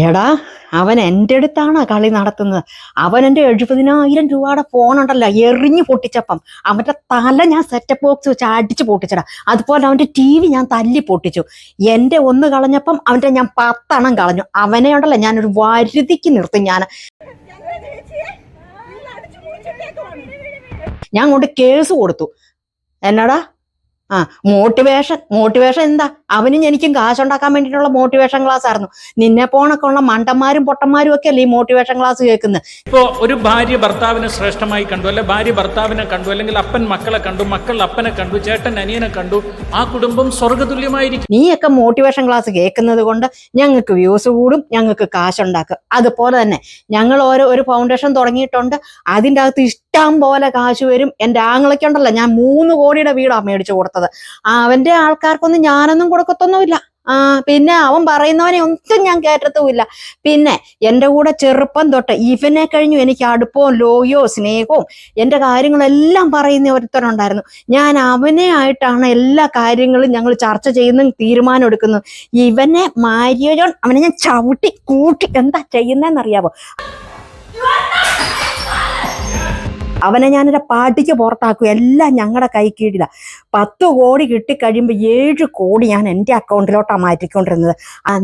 എടാ, അവൻ എൻ്റെ അടുത്താണ് കളി നടത്തുന്നത്. അവൻ എൻ്റെ 70,000 രൂപയുടെ ഫോണുണ്ടല്ലോ എറിഞ്ഞു പൊട്ടിച്ചപ്പം അവൻ്റെ തല ഞാൻ സെറ്റപ്പ് ബോക്സ് വെച്ച് അടിച്ച് പൊട്ടിച്ചടാ. അതുപോലെ അവൻ്റെ TV ഞാൻ തല്ലി പൊട്ടിച്ചു. എൻ്റെ ഒന്ന് കളഞ്ഞപ്പം അവൻ്റെ ഞാൻ 10 കളഞ്ഞു. അവനെ ഉണ്ടല്ലോ ഞാനൊരു വരുതിക്ക് നിർത്തും. ഞാൻ കൊണ്ട് കേസ് കൊടുത്തു. എന്നാടാ? മോട്ടിവേഷൻ എന്താ? അവനും എനിക്കും കാശുണ്ടാക്കാൻ വേണ്ടിയിട്ടുള്ള മോട്ടിവേഷൻ ക്ലാസ് ആയിരുന്നു. നിന്നെ പോണൊക്കെ ഉള്ള മണ്ടന്മാരും പൊട്ടന്മാരും ഒക്കെ അല്ലേ ഈ മോട്ടിവേഷൻ ക്ലാസ് കേൾക്കുന്നത്. ഇപ്പോ ഒരു ഭാര്യ ഭർത്താവിനെ ശ്രേഷ്ഠമായി കണ്ടു, അല്ലെ ഭാര്യ ഭർത്താവിനെ കണ്ടു, അല്ലെങ്കിൽ അപ്പൻ മക്കളെ കണ്ടു, മക്കൾ അപ്പനെ കണ്ടു, ചേട്ടൻ അനിയനെ കണ്ടു, ആ കുടുംബം സ്വർഗതുല്യമായിരിക്കും. നീയൊക്കെ മോട്ടിവേഷൻ ക്ലാസ് കേൾക്കുന്നത് കൊണ്ട് ഞങ്ങൾക്ക് വ്യൂസ് കൂടും, ഞങ്ങൾക്ക് കാശുണ്ടാക്കും. അതുപോലെ തന്നെ ഞങ്ങൾ ഒരു ഫൗണ്ടേഷൻ തുടങ്ങിയിട്ടുണ്ട്. അതിൻ്റെ അകത്ത് ഇഷ്ടം പോലെ കാശ് വരും. എൻ്റെ ആങ്ങളയ്ക്കുണ്ടല്ലോ ഞാൻ 3 കോടിയുടെ വീടാണ് മേടിച്ചു കൊടുത്തത്. അവന്റെ ആൾക്കാർക്കൊന്നും ഞാനൊന്നും കൊടുക്കത്തൊന്നുമില്ല. പിന്നെ അവൻ പറയുന്നവനെ ഒന്നും ഞാൻ കേട്ടത്തുമില്ല. പിന്നെ എൻ്റെ കൂടെ ചെറുപ്പം തൊട്ട് ഇവനെ കഴിഞ്ഞു എനിക്ക് അടുപ്പവും ലോയോ സ്നേഹവും എൻ്റെ കാര്യങ്ങളെല്ലാം പറയുന്ന ഒരുത്തനുണ്ടായിരുന്നു. ഞാൻ അവനെ ആയിട്ടാണ് എല്ലാ കാര്യങ്ങളും ഞങ്ങൾ ചർച്ച ചെയ്യുന്ന തീരുമാനം എടുക്കുന്നത്. ഇവനെ മാരിയോൻ അവനെ ഞാൻ ചവിട്ടി കൂട്ടി എന്താ ചെയ്യുന്നതെന്നറിയാവോ? അവനെ ഞാനെൻ്റെ പാട്ടിക്ക് പുറത്താക്കും. എല്ലാം ഞങ്ങളുടെ കൈ കീഴില. 10 കോടി കിട്ടിക്കഴിയുമ്പോൾ 7 കോടി ഞാൻ എൻ്റെ അക്കൗണ്ടിലോട്ടാണ് മാറ്റിക്കൊണ്ടിരുന്നത്.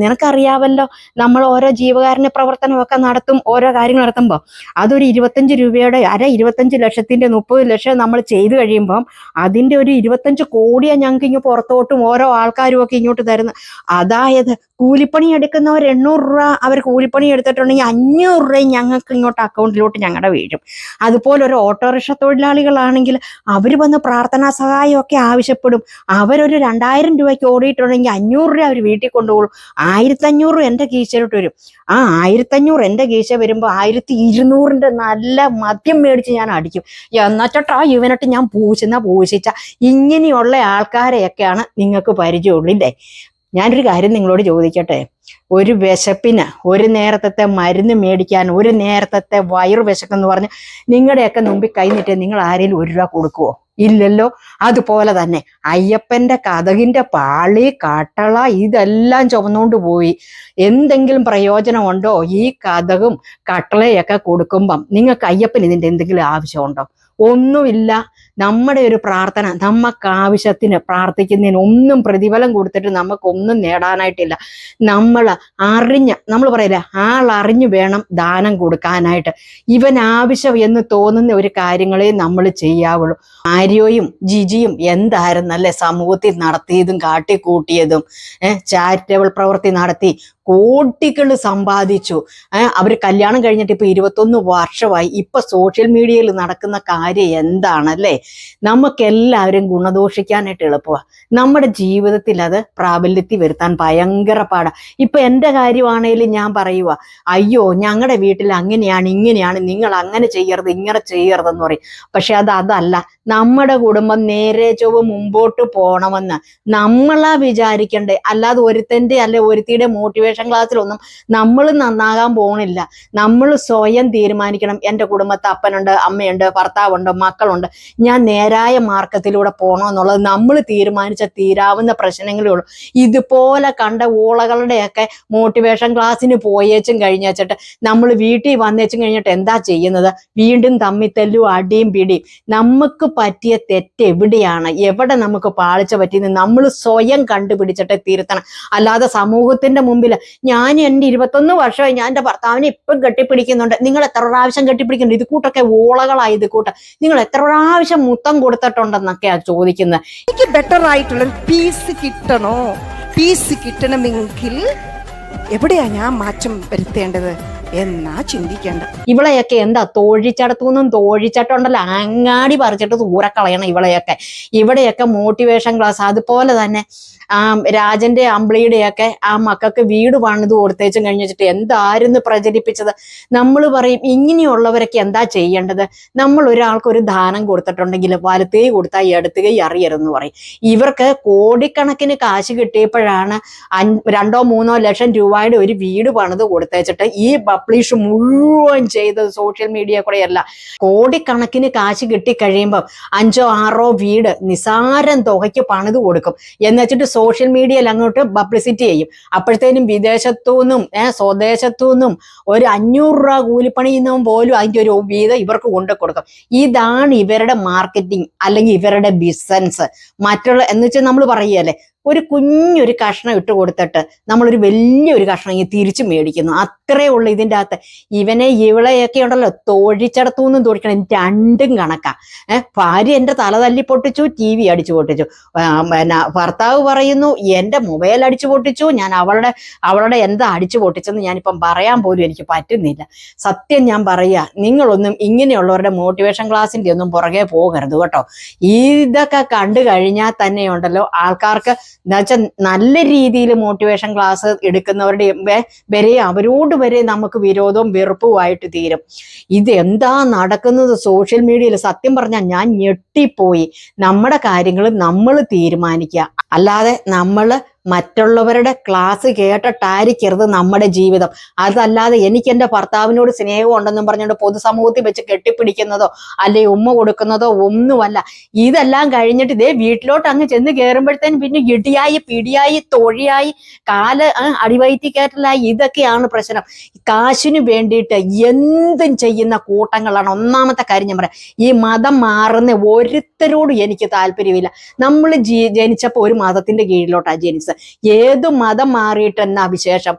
നിനക്കറിയാവല്ലോ, നമ്മൾ ഓരോ ജീവകാരുണ്യ പ്രവർത്തനമൊക്കെ നടത്തും, ഓരോ കാര്യങ്ങൾ നടത്തുമ്പോൾ അതൊരു 25 രൂപയുടെ 25 ലക്ഷത്തിൻ്റെ 30 ലക്ഷം നമ്മൾ ചെയ്തു കഴിയുമ്പം അതിൻ്റെ ഒരു 25 കോടിയാണ് ഞങ്ങൾക്ക് ഇങ്ങ് പുറത്തോട്ടും ഓരോ ആൾക്കാരും ഒക്കെ ഇങ്ങോട്ട് തരുന്നത്. അതായത് കൂലിപ്പണി എടുക്കുന്നവർ 800 രൂപ അവർ കൂലിപ്പണി എടുത്തിട്ടുണ്ടെങ്കിൽ 500 രൂപയും ഞങ്ങൾക്ക് ഇങ്ങോട്ട് അക്കൗണ്ടിലോട്ട് ഞങ്ങളുടെ വീഴും. അതുപോലെ ഒരു ഓട്ടോറിക്ഷ തൊഴിലാളികളാണെങ്കിൽ അവർ വന്ന് പ്രാർത്ഥനാ സഹായമൊക്കെ ആവശ്യപ്പെടും. അവരൊരു 2000 രൂപയ്ക്ക് ഓടിയിട്ടുണ്ടെങ്കിൽ 500 രൂപ അവർ വീട്ടിൽ കൊണ്ടുപോകും. 1500 എൻ്റെ കീശയിലോട്ട് വരും. 1500 എൻ്റെ കീശ വരുമ്പോൾ 1200 നല്ല മദ്യം മേടിച്ച് ഞാൻ അടിക്കും. എന്നിട്ടാ ഇവനിട്ട് ഞാൻ പൂശിച്ച ഇങ്ങനെയുള്ള ആൾക്കാരെയൊക്കെയാണ് നിങ്ങൾക്ക് പരിചയമുള്ളില്ലേ. ഞാനൊരു കാര്യം നിങ്ങളോട് ചോദിക്കട്ടെ. ഒരു വിശപ്പിന് ഒരു നേരത്തെ മരുന്ന് മേടിക്കാൻ ഒരു നേരത്തെ വയറു വിശക്കെന്ന് പറഞ്ഞ് നിങ്ങളുടെയൊക്കെ മുമ്പിൽ കൈനീട്ടി നിങ്ങൾ ആരെങ്കിലും 1 രൂപ കൊടുക്കുവോ? ഇല്ലല്ലോ. അതുപോലെ തന്നെ അയ്യപ്പൻ്റെ കതകിൻ്റെ പാളി കട്ടള ഇതെല്ലാം ചുമന്നുകൊണ്ട് പോയി. എന്തെങ്കിലും പ്രയോജനമുണ്ടോ? ഈ കതകും കട്ടളയൊക്കെ കൊടുക്കുമ്പം നിങ്ങൾക്ക് അയ്യപ്പൻ ഇതിൻ്റെ എന്തെങ്കിലും ആവശ്യമുണ്ടോ? ഒന്നുമില്ല. നമ്മുടെ ഒരു പ്രാർത്ഥന, നമുക്ക് ആവശ്യത്തിന് പ്രാർത്ഥിക്കുന്നതിന് ഒന്നും പ്രതിഫലം കൊടുത്തിട്ട് നമുക്കൊന്നും നേടാനായിട്ടില്ല. നമ്മൾ പറയില്ല, ആളറിഞ്ഞു വേണം ദാനം കൊടുക്കാനായിട്ട്. ഇവൻ ആവശ്യം എന്ന് തോന്നുന്ന ഒരു കാര്യങ്ങളെ നമ്മൾ ചെയ്യാവുള്ളൂ. ആര്യോയും ജിജിയും എന്തായിരുന്നല്ലേ സമൂഹത്തിൽ നടത്തിയതും കാട്ടിക്കൂട്ടിയതും. ചാരിറ്റബിൾ പ്രവൃത്തി നടത്തി കോടികൾ സമ്പാദിച്ചു. അവർ കല്യാണം കഴിഞ്ഞിട്ട് ഇപ്പൊ 21 വർഷമായി. ഇപ്പൊ സോഷ്യൽ മീഡിയയിൽ നടക്കുന്ന കാര്യം എന്താണല്ലേ? നമുക്കെല്ലാവരും ഗുണദോഷിക്കാനായിട്ട് എളുപ്പമാണ്. നമ്മുടെ ജീവിതത്തിൽ അത് പ്രാബല്യത്തിൽ വരുത്താൻ ഭയങ്കര പാടാ. ഇപ്പൊ എൻ്റെ കാര്യമാണേലും ഞാൻ പറയുക, അയ്യോ ഞങ്ങളുടെ വീട്ടിൽ അങ്ങനെയാണ് ഇങ്ങനെയാണ്, നിങ്ങൾ അങ്ങനെ ചെയ്യരുത് ഇങ്ങനെ ചെയ്യരുതെന്ന് പറയും. പക്ഷെ അതല്ല. നമ്മുടെ കുടുംബം നേരെ ചൊവ്വ മുമ്പോട്ട് പോകണമെന്ന് നമ്മളാ വിചാരിക്കണ്ടേ. അല്ലാതെ ഒരുത്തൻ്റെ അല്ലെ ഒരുത്തിയുടെ മോട്ടിവേഷൻ ക്ലാസ്സിലൊന്നും നമ്മൾ നന്നാകാൻ പോകണില്ല. നമ്മൾ സ്വയം തീരുമാനിക്കണം. എൻ്റെ കുടുംബത്ത് അപ്പനുണ്ട്, അമ്മയുണ്ട്, ഭർത്താവുണ്ട്, മക്കളുണ്ട്, ഞാൻ നേരായ മാർഗത്തിലൂടെ പോകണമെന്നുള്ളത് നമ്മൾ തീരുമാനിച്ച തീരാവുന്ന പ്രശ്നങ്ങളേ ഉള്ളൂ. ഇതുപോലെ കണ്ട ഊളകളുടെയൊക്കെ മോട്ടിവേഷൻ ക്ലാസ്സിന് പോയേച്ചും കഴിഞ്ഞിട്ട് നമ്മൾ വീട്ടിൽ വന്നേച്ചും കഴിഞ്ഞിട്ട് എന്താ ചെയ്യുന്നത്? വീണ്ടും തമ്മിത്തല്ലും അടിയും പിടിയും. നമുക്ക് പറ്റിയ തെറ്റ് എവിടെയാണ്, എവിടെ നമുക്ക് പാളിച്ച പറ്റിയെന്ന് നമ്മൾ സ്വയം കണ്ടുപിടിച്ചിട്ട് തിരുത്തണം. അല്ലാതെ സമൂഹത്തിന്റെ മുമ്പിൽ ഞാൻ എൻ്റെ 21 വർഷമായി ഞാൻ എൻ്റെ ഭർത്താവിനെ ഇപ്പം കെട്ടിപ്പിടിക്കുന്നുണ്ട്, നിങ്ങൾ എത്ര പ്രാവശ്യം കെട്ടിപ്പിടിക്കുന്നുണ്ട്, ഇത് കൂട്ടൊക്കെ ഓളകളായി, ഇത് കൂട്ട നിങ്ങൾ എത്ര പ്രാവശ്യം മുത്തം കൊടുത്തിട്ടുണ്ടെന്നൊക്കെയാ ചോദിക്കുന്നത്. എനിക്ക് ബെറ്റർ ആയിട്ടുള്ളൊരു പീസ് കിട്ടണോ? പീസ് കിട്ടണമെങ്കിൽ എവിടെയാ ഞാൻ മാറ്റം വരുത്തേണ്ടത് എന്നാ ചിന്തിക്കേണ്ട. ഇവളെയൊക്കെ എന്താ തോഴിച്ചടത്തുനിന്നും തോഴിച്ചട്ടുണ്ടല്ലോ അങ്ങാടി പറിച്ചിട്ട് ദൂരക്കളയണം ഇവളെയൊക്കെ. ഇവിടെയൊക്കെ മോട്ടിവേഷൻ ക്ലാസ്. അതുപോലെ തന്നെ രാജന്റെ അമ്പിളിയുടെയൊക്കെ ആ മക്കൾക്ക് വീട് പണിത് കൊടുത്തേച്ചും കഴിഞ്ഞിട്ട് എന്തായിരുന്നു പ്രചരിപ്പിച്ചത്? നമ്മൾ പറയും ഇങ്ങനെയുള്ളവരൊക്കെ എന്താ ചെയ്യേണ്ടത്? നമ്മൾ ഒരാൾക്കൊരു ദാനം കൊടുത്തിട്ടുണ്ടെങ്കിൽ വലത്തേ കൊടുത്താൽ ഇടത്ത് കൈ അറിയരുതെന്ന് പറയും. ഇവർക്ക് കോടിക്കണക്കിന് കാശ് കിട്ടിയപ്പോഴാണ് 2-3 ലക്ഷം രൂപയുടെ ഒരു വീട് പണിത് കൊടുത്തേച്ചിട്ട് ഈ പബ്ലിഷ് മുഴുവൻ ചെയ്തത് സോഷ്യൽ മീഡിയ കൂടെയല്ല. കോടിക്കണക്കിന് കാശ് കിട്ടിക്കഴിയുമ്പം 5-6 വീട് നിസാരം തുകയ്ക്ക് പണിത് കൊടുക്കും. എന്നുവെച്ചിട്ട് സോഷ്യൽ മീഡിയയിൽ അങ്ങോട്ട് പബ്ലിസിറ്റി ചെയ്യും. അപ്പോഴത്തേനും വിദേശത്തു നിന്നും സ്വദേശത്തു നിന്നും ഒരു 500 രൂപ കൂലിപ്പണി ചെയ്യുന്നവൻ പോലും അതിൻ്റെ ഒരു വീതം ഇവർക്ക് കൊണ്ടു കൊടുക്കും. ഇതാണ് ഇവരുടെ മാർക്കറ്റിംഗ് അല്ലെങ്കിൽ ഇവരുടെ ബിസിനസ്. മറ്റുള്ള എന്ന് വെച്ചാൽ നമ്മൾ പറയുകയല്ലേ, ഒരു കുഞ്ഞൊരു കഷ്ണം ഇട്ട് കൊടുത്തിട്ട് നമ്മളൊരു വലിയൊരു കഷ്ണം ഈ തിരിച്ചു മേടിക്കുന്നു. അത്രേ ഉള്ളൂ ഇതിൻ്റെ അകത്ത്. ഇവനെ ഇവളെയൊക്കെ ഉണ്ടല്ലോ തൊഴിച്ചടത്തു നിന്നും തൊഴിക്കണം, രണ്ടും കണക്കാ. ഭാര്യ എൻ്റെ തല തല്ലി പൊട്ടിച്ചു, TV അടിച്ചു പൊട്ടിച്ചു. ഭർത്താവ് പറയുന്നു എൻ്റെ മൊബൈൽ അടിച്ചു പൊട്ടിച്ചു, ഞാൻ അവളുടെ എന്താ അടിച്ചു പൊട്ടിച്ചെന്ന് ഞാനിപ്പം പറയാൻ പോലും എനിക്ക് പറ്റുന്നില്ല. സത്യം ഞാൻ പറയുക, നിങ്ങളൊന്നും ഇങ്ങനെയുള്ളവരുടെ മോട്ടിവേഷൻ ക്ലാസ്സിൻ്റെ ഒന്നും പുറകെ പോകരുത് കേട്ടോ. ഇതൊക്കെ കണ്ടു കഴിഞ്ഞാൽ തന്നെയുണ്ടല്ലോ ആൾക്കാർക്ക് എന്താ വെച്ചാൽ നല്ല രീതിയിൽ മോട്ടിവേഷൻ ക്ലാസ് എടുക്കുന്നവരുടെ വരെ അവരോട് വരെ നമുക്ക് വിരോധവും വെറുപ്പുമായിട്ട് തീരും. ഇതെന്താ നടക്കുന്നത് സോഷ്യൽ മീഡിയയിൽ? സത്യം പറഞ്ഞാൽ ഞാൻ ഞെട്ടിപ്പോയി. നമ്മുടെ കാര്യങ്ങൾ നമ്മൾ തീരുമാനിക്കുക, അല്ലാതെ നമ്മൾ മറ്റുള്ളവരുടെ ക്ലാസ് കേട്ടിട്ടായിരിക്കരുത് നമ്മുടെ ജീവിതം. അതല്ലാതെ എനിക്ക് എൻ്റെ ഭർത്താവിനോട് സ്നേഹം ഉണ്ടെന്നും പറഞ്ഞുകൊണ്ട് പൊതുസമൂഹത്തിൽ വെച്ച് കെട്ടിപ്പിടിക്കുന്നതോ അല്ലെ ഉമ്മ കൊടുക്കുന്നതോ ഒന്നുമല്ല. ഇതെല്ലാം കഴിഞ്ഞിട്ട് ഇതേ വീട്ടിലോട്ട് അങ്ങ് ചെന്ന് കയറുമ്പോഴത്തേനും പിന്നെ ഇടിയായി പിടിയായി തൊഴിയായി കാല് അടിവയറ്റി കയറ്റലായി. ഇതൊക്കെയാണ് പ്രശ്നം. കാശിന് വേണ്ടിയിട്ട് എന്തും ചെയ്യുന്ന കൂട്ടങ്ങളാണ്. ഒന്നാമത്തെ കാര്യം ഞാൻ പറയാം, ഈ മതം മാറുന്ന ഒരുത്തരോടും എനിക്ക് താല്പര്യമില്ല. നമ്മൾ ജനിച്ചപ്പോൾ ഒരു മതത്തിന്റെ കീഴിലോട്ടാണ് ജനിച്ചത്. ഏത് മതം മാറിയിട്ട് എന്നാ വിശേഷം?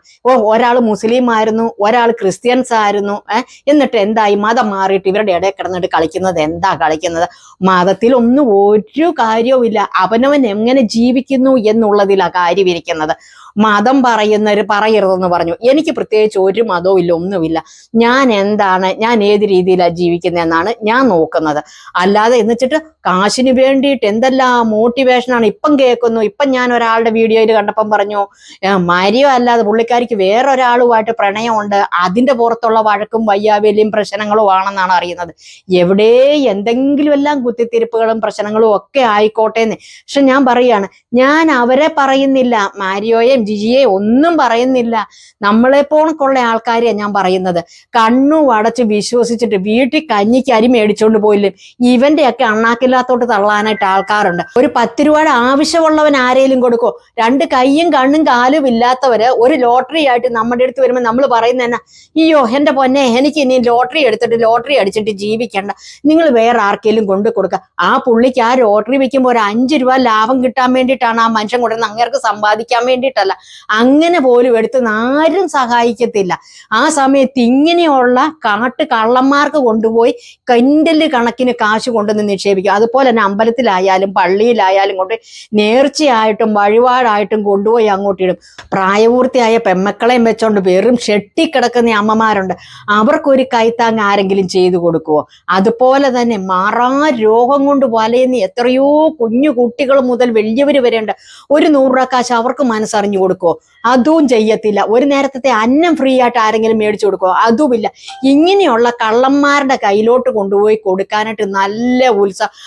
ഒരാൾ മുസ്ലിം ആയിരുന്നു, ഒരാൾ ക്രിസ്ത്യൻസ് ആയിരുന്നു. എന്നിട്ട് എന്തായി? മതം മാറിയിട്ട് ഇവരുടെ ഇടയിൽ കിടന്നിട്ട് കളിക്കുന്നത് എന്താ കളിക്കുന്നത്? മതത്തിലൊന്നും ഒരു കാര്യവും ഇല്ല. അവനവൻ എങ്ങനെ ജീവിക്കുന്നു എന്നുള്ളതിലാണ് കാര്യം ഇരിക്കുന്നത്. മതം പറയരുതെന്ന് പറഞ്ഞു. എനിക്ക് പ്രത്യേകിച്ച് ഒരു മതവും ഇല്ല, ഒന്നുമില്ല. ഞാൻ എന്താണ്, ഞാൻ ഏത് രീതിയിലാണ് ജീവിക്കുന്നതെന്നാണ് ഞാൻ നോക്കുന്നത്. അല്ലാതെ എന്നിട്ട് കാശിന് വേണ്ടിയിട്ട് എന്തെല്ലാം മോട്ടിവേഷനാണ് ഇപ്പം കേൾക്കുന്നു. ഇപ്പം ഞാൻ ഒരാളുടെ വീഡിയോയിൽ കണ്ടപ്പം പറഞ്ഞു, മാരിയോ അല്ലാതെ പുള്ളിക്കാരിക്ക് വേറൊരാളുമായിട്ട് പ്രണയമുണ്ട്, അതിൻ്റെ പുറത്തുള്ള വഴക്കും വയ്യാവേലിയും പ്രശ്നങ്ങളും ആണെന്നാണ് അറിയുന്നത്. എവിടെ എന്തെങ്കിലും എല്ലാം കുത്തിത്തിരിപ്പുകളും പ്രശ്നങ്ങളും ഒക്കെ ആയിക്കോട്ടെന്ന്. പക്ഷെ ഞാൻ പറയുകയാണ്, ഞാൻ അവരെ പറയുന്നില്ല, മാരിയോയെ ജിജിയെ ഒന്നും പറയുന്നില്ല. നമ്മളെപ്പോണക്കുള്ള ആൾക്കാരെയാണ് ഞാൻ പറയുന്നത്. കണ്ണു അടച്ച് വിശ്വസിച്ചിട്ട് വീട്ടിൽ കഞ്ഞിക്ക് അരി മേടിച്ചോണ്ട് പോയില്ലേ ഇവന്റെയൊക്കെ അണ്ണാക്കില്ലാത്തോട്ട് തള്ളാനായിട്ട് ആൾക്കാരുണ്ട്. ഒരു 10 രൂപയുടെ ആവശ്യമുള്ളവൻ ആരെങ്കിലും കൊടുക്കോ? 2 കൈയും കണ്ണും കാലും ഇല്ലാത്തവര് ഒരു ലോട്ടറി ആയിട്ട് നമ്മുടെ അടുത്ത് വരുമ്പോൾ നമ്മൾ പറയുന്നത് തന്നെ, അയ്യോ എൻ്റെ പൊന്നെ, എനിക്ക് ഇനി ലോട്ടറി അടിച്ചിട്ട് ജീവിക്കണ്ട, നിങ്ങൾ വേറെ ആർക്കെങ്കിലും കൊണ്ടു കൊടുക്കുക. ആ പുള്ളിക്ക് ആ ലോട്ടറി വെക്കുമ്പോൾ ഒരു 5 രൂപ ലാഭം കിട്ടാൻ വേണ്ടിയിട്ടാണ് ആ മനുഷ്യൻ കൊണ്ടുവരുന്നത്, അങ്ങേർക്ക് സമ്പാദിക്കാൻ വേണ്ടിയിട്ടല്ല. അങ്ങനെ പോലും എടുത്ത് ആരും സഹായിക്കത്തില്ല. ആ സമയത്ത് ഇങ്ങനെയുള്ള കള്ളന്മാർക്ക് കൊണ്ടുപോയി കൈൻഡല് കണക്കിന് കാശ് കൊണ്ടുവന്ന് നിക്ഷേപിക്കും. അതുപോലെ തന്നെ അമ്പലത്തിലായാലും പള്ളിയിലായാലും കൊണ്ട് നേർച്ചയായിട്ടും വഴിപാടായിട്ടും കൊണ്ടുപോയി അങ്ങോട്ടിടും. പ്രായപൂർത്തിയായ പെമ്മക്കളെയും വെച്ചോണ്ട് വെറും ഷെട്ടിക്കിടക്കുന്ന അമ്മമാരുണ്ട്. അവർക്കൊരു കൈത്താങ് ആരെങ്കിലും ചെയ്തു കൊടുക്കുവോ? അതുപോലെ തന്നെ മാറാ രോഗം കൊണ്ട് വലയുന്ന എത്രയോ കുഞ്ഞു കുട്ടികൾ മുതൽ വലിയവർ വരെയുണ്ട്. ഒരു 100 രൂപ കാശ് അവർക്ക് മനസ്സറിഞ്ഞു കൊടുക്കുവോ? അതും ചെയ്യത്തില്ല. ഒരു നേരത്തെ അന്നം ഫ്രീ ആയിട്ട് ആരെങ്കിലും മേടിച്ചു കൊടുക്കുവോ? അതുമില്ല. ഇങ്ങനെയുള്ള കള്ളന്മാരുടെ കയ്യിലോട്ട് കൊണ്ടുപോയി കൊടുക്കാനായിട്ട് നല്ല ഉത്സാഹം.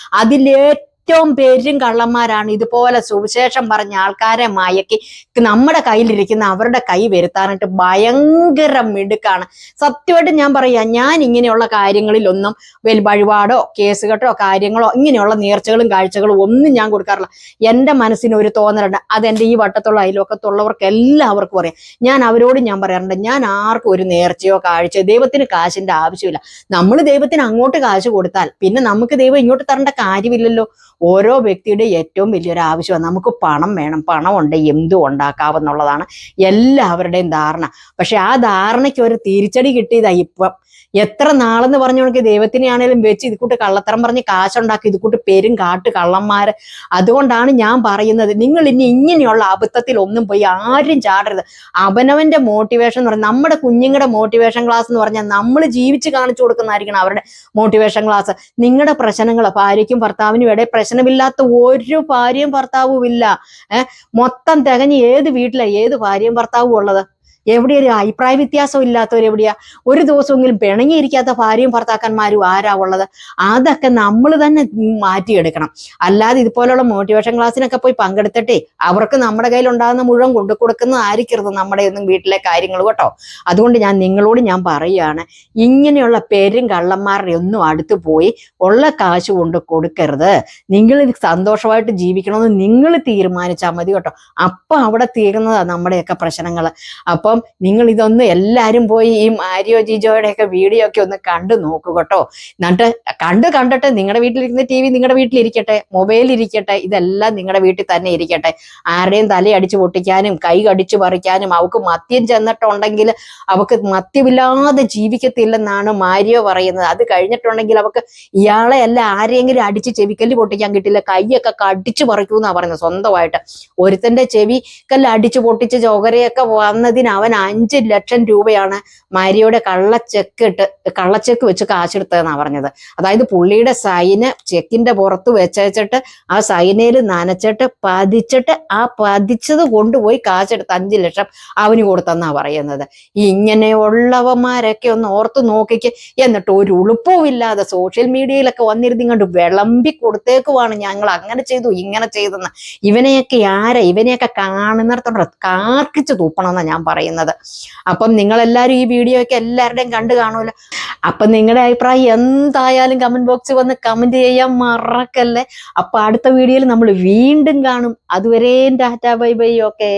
ഏറ്റവും പേരും കള്ളന്മാരാണ് ഇതുപോലെ സുവിശേഷം പറഞ്ഞ ആൾക്കാരെ മയക്കി നമ്മുടെ കയ്യിലിരിക്കുന്ന അവരുടെ കൈ വരുത്താനായിട്ട് ഭയങ്കര മിടുക്കാണ്. സത്യമായിട്ട് ഞാൻ പറയാം, ഞാൻ ഇങ്ങനെയുള്ള കാര്യങ്ങളിലൊന്നും വഴിപാടോ കേസ് കെട്ടോ കാര്യങ്ങളോ ഇങ്ങനെയുള്ള നേർച്ചകളും കാഴ്ചകളും ഒന്നും ഞാൻ കൊടുക്കാറില്ല. എൻ്റെ മനസ്സിന് ഒരു തോന്നലുണ്ട്, അതെൻ്റെ ഈ വട്ടത്തുള്ള അയൽവക്കത്തുള്ളവർക്ക് എല്ലാവർക്കും അറിയാം. ഞാൻ അവരോട് ഞാൻ പറയാറുണ്ട്, ഞാൻ ആർക്കും ഒരു നേർച്ചയോ കാഴ്ചയോ, ദൈവത്തിന് കാശിൻ്റെ ആവശ്യമില്ല. നമ്മൾ ദൈവത്തിന് അങ്ങോട്ട് കാശ് കൊടുത്താൽ പിന്നെ നമുക്ക് ദൈവം ഇങ്ങോട്ട് തരേണ്ട കാര്യമില്ലല്ലോ. ഓരോ വ്യക്തിയുടെ ഏറ്റവും വലിയൊരു ആവശ്യമാണ് നമുക്ക് പണം വേണം, പണം ഉണ്ട് എന്തും ഉണ്ടാക്കാവുന്നുള്ളതാണ് എല്ലാവരുടെയും ധാരണ. പക്ഷെ ആ ധാരണയ്ക്ക് ഒരു തിരിച്ചടി കിട്ടിയതാ ഇപ്പം. എത്ര നാളെന്ന് പറഞ്ഞുകൊണ്ട് ദൈവത്തിനെ ആണെങ്കിലും വെച്ച് ഇതുകൂട്ട് കള്ളത്തരം പറഞ്ഞ് കാശുണ്ടാക്കി ഇതുകൂട്ട് പേരും കാട്ട് കള്ളന്മാര്. അതുകൊണ്ടാണ് ഞാൻ പറയുന്നത്, നിങ്ങൾ ഇനി ഇങ്ങനെയുള്ള അബദ്ധത്തിൽ ഒന്നും പോയി ആരും ചാടരുത്. അവനവന്റെ മോട്ടിവേഷൻ എന്ന് പറഞ്ഞാൽ, നമ്മുടെ കുഞ്ഞുങ്ങളുടെ മോട്ടിവേഷൻ ക്ലാസ് എന്ന് പറഞ്ഞാൽ നമ്മൾ ജീവിച്ച് കാണിച്ചു കൊടുക്കുന്നതായിരിക്കണം അവരുടെ മോട്ടിവേഷൻ ക്ലാസ്. നിങ്ങളുടെ പ്രശ്നങ്ങൾ, ഭാര്യയ്ക്കും ഭർത്താവിനും ഇടയിൽ പ്രശ്നമില്ലാത്ത ഒരു ഭാര്യയും ഭർത്താവും ഇല്ല. മൊത്തം തികഞ്ഞ് ഏത് വീട്ടിലാണ് ഏത് ഭാര്യയും ഭർത്താവും ഉള്ളത്? എവിടെയാ ഒരു അഭിപ്രായ വ്യത്യാസം ഇല്ലാത്തവരെവിടെയാ? ഒരു ദിവസമെങ്കിലും പിണങ്ങിയിരിക്കാത്ത ഭാര്യയും ഭർത്താക്കന്മാരും ആരാ ഉള്ളത്? അതൊക്കെ നമ്മൾ തന്നെ മാറ്റിയെടുക്കണം. അല്ലാതെ ഇതുപോലുള്ള മോട്ടിവേഷൻ ക്ലാസ്സിനൊക്കെ പോയി പങ്കെടുത്തിട്ടേ അവർക്ക് നമ്മുടെ കയ്യിൽ ഉണ്ടാകുന്ന മുഴുവൻ കൊണ്ടു കൊടുക്കുന്നതായിരിക്കരുത് നമ്മുടെ ഒന്നും വീട്ടിലെ കാര്യങ്ങൾ കേട്ടോ. അതുകൊണ്ട് നിങ്ങളോട് ഞാൻ പറയുകയാണ്, ഇങ്ങനെയുള്ള പേരും കള്ളന്മാരുടെ ഒന്നും അടുത്ത് പോയി ഉള്ള കാശ് കൊണ്ട് കൊടുക്കരുത്. നിങ്ങൾ സന്തോഷമായിട്ട് ജീവിക്കണമെന്ന് നിങ്ങൾ തീരുമാനിച്ചാൽ മതി കേട്ടോ. അപ്പം അവിടെ തീരുന്നതാണ് നമ്മുടെയൊക്കെ പ്രശ്നങ്ങൾ. അപ്പം നിങ്ങൾ ഇതൊന്ന് എല്ലാവരും പോയി ഈ മാരിയോ ജിജോയുടെയൊക്കെ വീഡിയോ ഒക്കെ ഒന്ന് കണ്ടു നോക്കൂ കേട്ടോ. എന്നിട്ട് കണ്ടിട്ട് നിങ്ങളുടെ വീട്ടിലിരിക്കുന്ന TV നിങ്ങളുടെ വീട്ടിലിരിക്കട്ടെ, മൊബൈലിരിക്കട്ടെ, ഇതെല്ലാം നിങ്ങളുടെ വീട്ടിൽ തന്നെ ഇരിക്കട്ടെ. ആരുടെയും തലയടിച്ച് പൊട്ടിക്കാനും കൈ കടിച്ചു പറിക്കാനും അവൾക്ക് മദ്യം ചെന്നിട്ടുണ്ടെങ്കിൽ അവൾക്ക് മദ്യമില്ലാതെ ജീവിക്കത്തില്ലെന്നാണ് മാരിയോ പറയുന്നത്. അത് കഴിഞ്ഞിട്ടുണ്ടെങ്കിൽ അവൾക്ക് ഇയാളെ അല്ല ആരെങ്കിലും അടിച്ച് ചെവിക്കല്ല് പൊട്ടിക്കാൻ കിട്ടില്ല, കൈയൊക്കെ കടിച്ചു പറിക്കൂന്നാ പറയുന്നത്. സ്വന്തമായിട്ട് ഒരുത്തന്റെ ചെവിക്കല്ല് അടിച്ചു പൊട്ടിച്ച് ചോകരയൊക്കെ വന്നതിന് അവൻ 5 ലക്ഷം രൂപയാണ് മാരിയോടെ കള്ളച്ചെക്ക് വെച്ച് കാശെടുത്തതെന്നാണ് പറഞ്ഞത്. അതായത് പുള്ളിയുടെ സൈന് ചെക്കിന്റെ പുറത്ത് വെച്ചിട്ട് ആ സൈനയിൽ നനച്ചിട്ട് പതിച്ചിട്ട് ആ പതിച്ചത് കൊണ്ടുപോയി കാശെടുത്ത് 5 ലക്ഷം അവന് കൊടുത്തെന്നാ പറയുന്നത്. ഇങ്ങനെയുള്ളവന്മാരൊക്കെ ഒന്ന് ഓർത്ത് നോക്കിക്ക്. എന്നിട്ട് ഒരു ഉളുപ്പുമില്ലാതെ സോഷ്യൽ മീഡിയയിലൊക്കെ വന്നിരുന്ന് ഇങ്ങോട്ട് വിളമ്പി കൊടുത്തേക്കുവാണ് ഞങ്ങൾ അങ്ങനെ ചെയ്തു ഇങ്ങനെ ചെയ്തെന്ന്. ഇവനെയൊക്കെ കാണുന്നിടത്തോടെ കാർക്കിച്ച് തൂപ്പണമെന്നാണ് ഞാൻ പറയുന്നത്. അപ്പം നിങ്ങളെല്ലാവരും ഈ വീഡിയോ ഒക്കെ എല്ലാവരുടെയും കണ്ടു കാണുമല്ലോ. അപ്പം നിങ്ങളുടെ അഭിപ്രായം എന്തായാലും കമന്റ് ബോക്സിൽ വന്ന് കമന്റ് ചെയ്യാൻ മറക്കല്ലേ. അപ്പൊ അടുത്ത വീഡിയോയിൽ നമ്മൾ വീണ്ടും കാണും. അതുവരെയും ടാറ്റാ ബൈ ബൈ. ഓക്കെ.